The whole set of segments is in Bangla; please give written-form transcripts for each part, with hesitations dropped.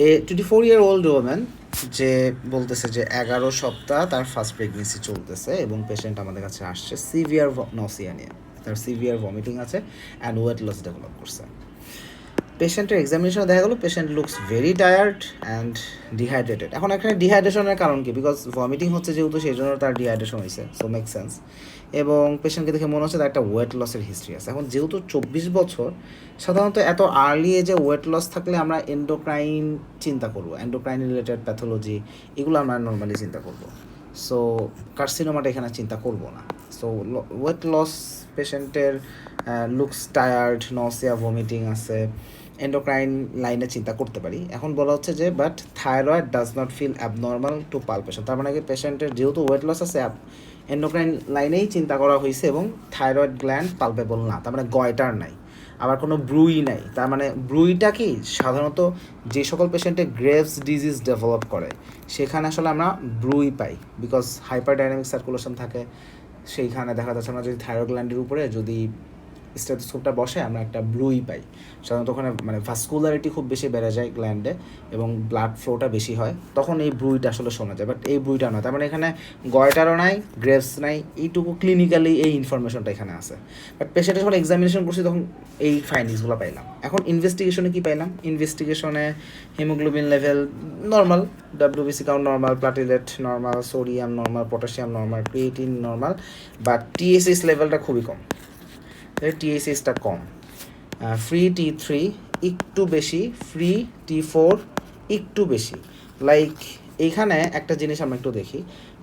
24-year-old ওম্যান যে বলতেছে যে 11 সপ্তাহ তার ফার্স্ট প্রেগনেন্সি চলতেছে এবং পেশেন্ট আমাদের কাছে আসছে সিভিয়ার নসিয়া নিয়ে, তার সিভিয়ার ভমিটিং আছে অ্যান্ড ওয়েট লস ডেভেলপ করছে। পেশেন্টের এক্সামিনেশনে দেখা গেলো patient looks very tired and dehydrated. এখন এখানে ডিহাইড্রেশনের কারণ কি? বিকজ ভমিটিং হচ্ছে যেহেতু সেই জন্য তার ডিহাইড্রেশন হয়েছে, সো মেক সেন্স। এবং পেশেন্টকে দেখে মনে হচ্ছে তার একটা ওয়েট লসের হিস্ট্রি আছে। এখন যেহেতু 24 বছর, সাধারণত এত আর্লি এজে ওয়েট লস থাকলে আমরা এন্ডোক্রাইন চিন্তা করবো, এন্ডোক্রাইন রিলেটেড প্যাথোলজি এগুলো আমরা নর্মালি চিন্তা করবো। সো কার্সিনোমাটা এখানে চিন্তা করবো না। সো ওয়েট লস পেশেন্টের লুকস টায়ার্ড, নসিয়া, ভমিটিং আছে, এন্ডোক্রাইন লাইনে চিন্তা করতে পারি। এখন বলা হচ্ছে যে but thyroid does not feel abnormal to palpation. তার মানে কি পেশেন্টের যেহেতু ওয়েট লস আছে এন্ডোক্রাইন লাইনেই চিন্তা করা হয়েছে এবং থাইরয়েড গ্ল্যান্ড পালপেবল না, তার মানে গয়টার নাই, আবার কোনো ব্রুই নাই। তার মানে ব্রুইটা কি সাধারণত যে সকল পেশেন্টে গ্রেভস ডিজিজ ডেভেলপ করে সেখানে আসলে আমরা ব্রুই পাই, বিকজ হাইপারডাইনামিক সার্কুলেশন থাকে সেইখানে। দেখা যাচ্ছে আমরা যদি থাইরয়েড গ্ল্যান্ডের উপরে যদি স্টেথোস্কোপটা বসে আমরা একটা ব্লুই পাই। সাধারণত ওখানে মানে ভাস্কুলারিটি খুব বেশি বেড়ে যায় গ্ল্যান্ডে এবং ব্লাড ফ্লোটা বেশি হয়, তখন এই ব্রুইটা আসলে শোনা যায়। বাট এই ব্রুইটা নয়, তার মানে এখানে গয়টারও নাই, গ্রেভস নাই, এইটুকু ক্লিনিক্যালি এই ইনফরমেশনটা এখানে আছে। বাট পেশেন্টের যখন এক্সামিনেশন করছি তখন এই ফাইন্ডিংসগুলো পাইলাম। এখন ইনভেস্টিগেশনে কী পাইলাম? ইনভেস্টিগেশনে haemoglobin level normal, WBC count normal, platelet normal, sodium normal, potassium normal, creatinine normal, but TSH লেভেলটা খুবই কম, টিএসএইচটা কম। ফ্রি T3 একটু বেশি, ফ্রি T4 একটু বেশি। লাইক এইখানে একটা জিনিস আমরা একটু দেখি,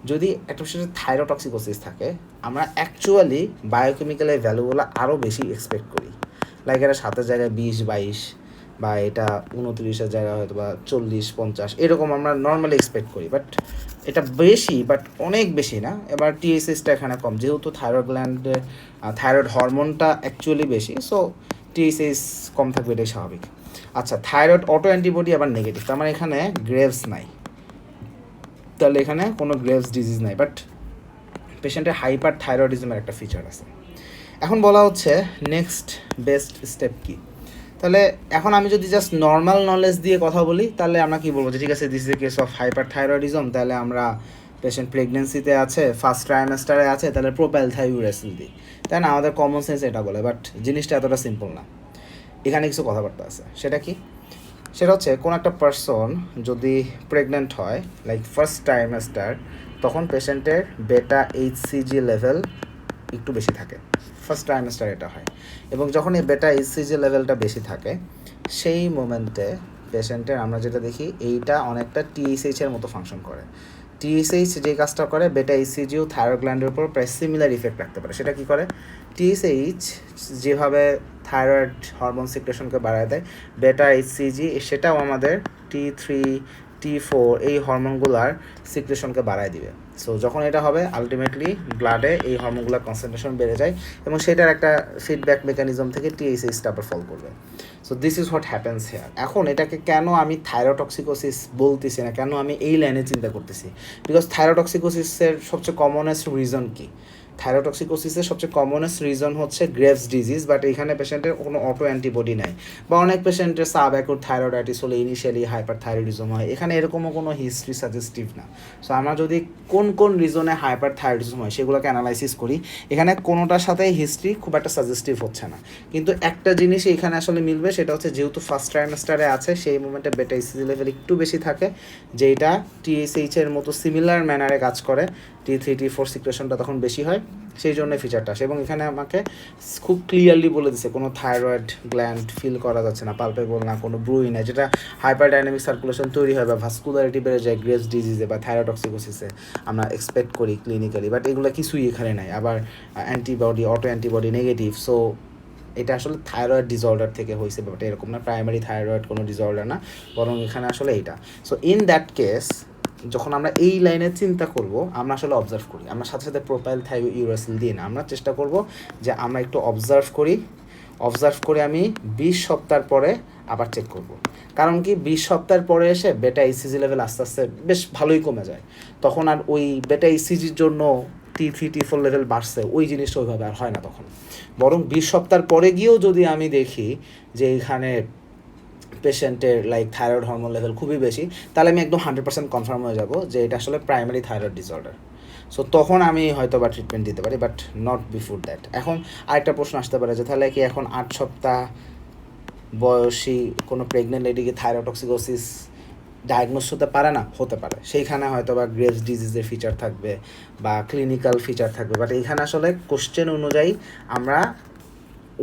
যদি একটা পেশেন্টের থাইরোটক্সিকোসিস থাকে আমরা অ্যাকচুয়ালি বায়োকেমিক্যালের ভ্যালুগুলো আরও বেশি এক্সপেক্ট করি। লাইক এটা 7-এর জায়গায় 20-22 বা এটা 29-এর জায়গায় হয়তো বা 40-50 এরকম আমরা নর্মালি এক্সপেক্ট করি। বাট এটা বেশি, বাট অনেক বেশি না। এবার টিএসএইচটা এখানে কম, যেহেতু থাইরয়েড গ্ল্যান্ডে থাইরয়েড হরমোনটা অ্যাকচুয়ালি বেশি, সো টিএসএইচ কম থাকবে, এটাই স্বাভাবিক। আচ্ছা, থাইরয়েড অটো অ্যান্টিবডি আবার নেগেটিভ, তার মানে এখানে গ্রেভস নাই, তাহলে এখানে কোনো গ্রেভস ডিজিজ নাই, বাট পেশেন্টের হাইপার থাইরয়েডিজমের একটা ফিচার আছে। এখন বলা হচ্ছে নেক্সট বেস্ট স্টেপ কী? তাহলে এখন আমি যদি জাস্ট নর্মাল নলেজ দিয়ে কথা বলি তাহলে আমরা কী বলবো যে ঠিক আছে this is a case of hyper thyroidism, তাহলে আমরা পেশেন্ট প্রেগনেন্সিতে আছে, ফার্স্ট ট্রাইমেস্টারে আছে, তাহলে প্রোপ্যালথাইউরেসিল দিই, তাই না? আমাদের কমন সেন্স এটা বলে, বাট জিনিসটা এতটা সিম্পল না, এখানে কিছু কথাবার্তা আছে। সেটা কি? সেটা হচ্ছে কোনো একটা পার্সন যদি প্রেগনেন্ট হয় লাইক ফার্স্ট ট্রাইমেস্টার, তখন পেশেন্টের বেটা এইচসিজি লেভেল একটু বেশি থাকে, ফার্স্ট ট্রাইমেস্টার এটা হয়। এবং যখন এই বেটা এইচসিজি লেভেলটা বেশি থাকে সেই মোমেন্টে পেশেন্টের আমরা যেটা দেখি এইটা অনেকটা টিএসএইচের মতো ফাংশন করে। টিএসএইচ যে কাজটা করে বেটা এইচসিজিও থাইরয়েড গ্ল্যান্ডের উপর প্রায় সিমিলার ইফেক্ট রাখতে পারে। সেটা কী করে? টিএসএইচ যেভাবে থাইরয়েড হরমোন সিক্রেশনকে বাড়ায় দেয়, বেটা এইচসিজি সেটাও আমাদের T3 T4 এই হরমোনগুলার সিক্রেশনকে বাড়ায় দিবে। সো যখন এটা হবে আলটিমেটলি ব্লাডে এই হরমোনগুলোর কনসেন্ট্রেশন বেড়ে যায় এবং সেটার একটা ফিডব্যাক মেকানিজম থেকে টিএসএইচটা আবার ফল করবে। So this is what happens here. এখন এটাকে কেন আমি থাইরোটক্সিকোসিস বলতেছি না, কেন আমি এই লাইনে চিন্তা করতেছি? বিকজ থাইরোটক্সিকোসিসের সবচেয়ে কমনেস্ট রিজন কি? থাইরোটক্সিকোসিসের সবচেয়ে কমনেস্ট রিজন হচ্ছে গ্রেভস ডিজিজ, বাট এখানে পেশেন্টের কোনো অটো অ্যান্টিবডি নাই, বা অনেক পেশেন্টের সাব অ্যাকুট থাইরয়েডাইটিস হলে ইনিশিয়ালি হাইপার থাইরয়েডিজম হয়, এখানে এরকমও কোনো হিস্ট্রি সাজেস্টিভ না। সো আমরা যদি কোন কোন রিজনে হাইপার থাইরয়েডিজম হয় সেগুলোকে অ্যানালাইসিস করি, এখানে কোনোটার সাথে হিস্ট্রি খুব একটা সাজেস্টিভ হচ্ছে না। কিন্তু একটা জিনিস এখানে আসলে মিলবে, সেটা হচ্ছে যেহেতু ফার্স্ট ট্রাইমেস্টারে আছে সেই মোমেন্টে বেটা এইচসিজি লেভেল একটু বেশি থাকে, যেটা টিএসএইচের মতো সিমিলার ম্যানারে কাজ করে, T3 T4 সিক্রেশনটা তখন বেশি হয়, সেই জন্য ফিচারটা আসে। এবং এখানে আমাকে খুব ক্লিয়ারলি বলে দিচ্ছে কোনো থাইরয়েড গ্ল্যান্ড ফিল করা যাচ্ছে না, পালপেবল না, কোনো ব্রুই না, যেটা হাইপার ডাইনামিক সার্কুলেশন তৈরি হয় বা ভাস্কুলারিটি বেড়ে যায় গ্রেভস ডিজিজে বা থাইরোটক্সিকোসিসে আমরা এক্সপেক্ট করি ক্লিনিক্যালি, বাট এগুলো কিছুই এখানে নাই। আবার antibody, auto antibody negative. So এটা আসলে থাইরয়েড ডিসঅর্ডার থেকে হয়েছে, বাট এরকম না, প্রাইমারি থাইরয়েড কোনো ডিসঅর্ডার না, বরং এখানে আসলে এইটা। সো ইন দ্যাট কেস যখন আমরা এই লাইনে চিন্তা করব আমরা আসলে অবজার্ভ করি, আমরা সাথে সাথে প্রোপ্যালথাইউরেসিল দিই না, আমরা চেষ্টা করব যে আমরা একটু অবজার্ভ করে আমি 20 সপ্তাহ পরে আবার চেক করব। কারণ কি 20 সপ্তাহ পরে এসে বেটা ইসিজি লেভেল আস্তে আস্তে বেশ ভালোই কমে যায়, তখন আর ওই বেটা ইসিজির জন্য T3 T4 লেভেল বাড়ছে ওই জিনিসটা ওইভাবে আর হয় না তখন। বরং 20 সপ্তাহ পরে গিয়েও যদি আমি দেখি যে এখানে পেশেন্টের লাইক থাইরয়েড হরমোন লেভেল খুবই বেশি, তাহলে আমি একদম 100% কনফার্ম হয়ে যাব যে এটা আসলে প্রাইমারি থাইরয়েড ডিসঅর্ডার। সো তখন আমি হয়তো বা ট্রিটমেন্ট দিতে পারি, বাট নট বিফোর দ্যাট। এখন আরেকটা প্রশ্ন আসতে পারে যে তাহলে কি এখন 8 সপ্তাহ বয়সী কোনো প্রেগনেন্ট লেডিকে থাইরোটক্সিকোসিস ডায়াগনোস হতে পারে না? হতে পারে। সেইখানে হয়তো বা গ্রেভস ডিজিজের ফিচার থাকবে বা ক্লিনিক্যাল ফিচার থাকবে, বাট এইখানে আসলে কোশ্চেন অনুযায়ী আমরা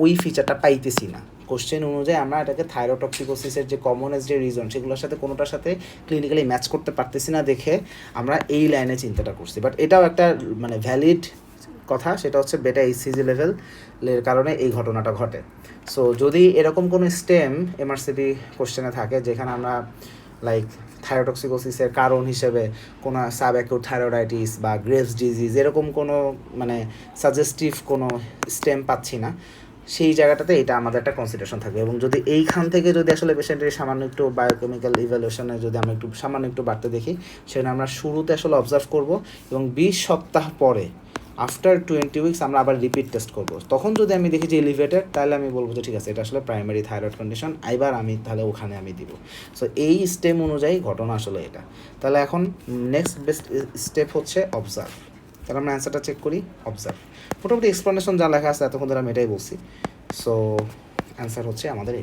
ওই ফিচারটা পাইতেছি না। কোশ্চেন অনুযায়ী আমরা এটাকে থাইরোটক্সিকোসিসের যে কমনেস্ট যে রিজন সেগুলোর সাথে কোনোটার সাথে ক্লিনিক্যালি ম্যাচ করতে পারতেছি না দেখে আমরা এই লাইনে চিন্তাটা করছি। বাট এটাও একটা মানে ভ্যালিড কথা, সেটা হচ্ছে বেটা এইচসিজি লেভেলের কারণে এই ঘটনাটা ঘটে। সো যদি এরকম কোনো স্টেম এমআরসিপি কোশ্চেনে থাকে যেখানে আমরা লাইক থাইরোটক্সিকোসিসের কারণ হিসেবে কোনো সাবঅ্যাকিউট থাইরয়েডাইটিস বা গ্রেভস ডিজিজ এরকম কোনো মানে সাজেস্টিভ কোনো স্টেম পাচ্ছি না, সেই জায়গাটাতে এটা আমাদের একটা কনসিডারেশন থাকবে। এবং যদি এইখান থেকে যদি আসলে পেশেন্টের সামান্য একটু বায়োকেমিক্যাল ইভ্যালুয়েশনে যদি আমরা একটু সামান্য একটু বাড়তে দেখি, সেখানে আমরা শুরুতে আসলে অবজার্ভ করব এবং 20 সপ্তাহ পরে আফটার 20 উইকস আমরা আবার রিপিট টেস্ট করব। তখন যদি আমি দেখি যে এলিভেটেড, তাহলে আমি বলবো যে ঠিক আছে এটা আসলে প্রাইমারি থাইরয়েড কন্ডিশন, এবার আমি তাহলে ওখানে আমি দিব। সো এই স্টেপ অনুযায়ী ঘটনা আসলে এটা। তাহলে এখন নেক্সট বেস্ট স্টেপ হচ্ছে অবজার্ভ। তাহলে আমরা অ্যান্সারটা চেক করি, অবজার্ভ। মোটামুটি এক্সপ্লেনেশন যা লেখা আছে এতক্ষণ ধরে আমি এটাই বলছি। সো অ্যান্সার হচ্ছে আমাদের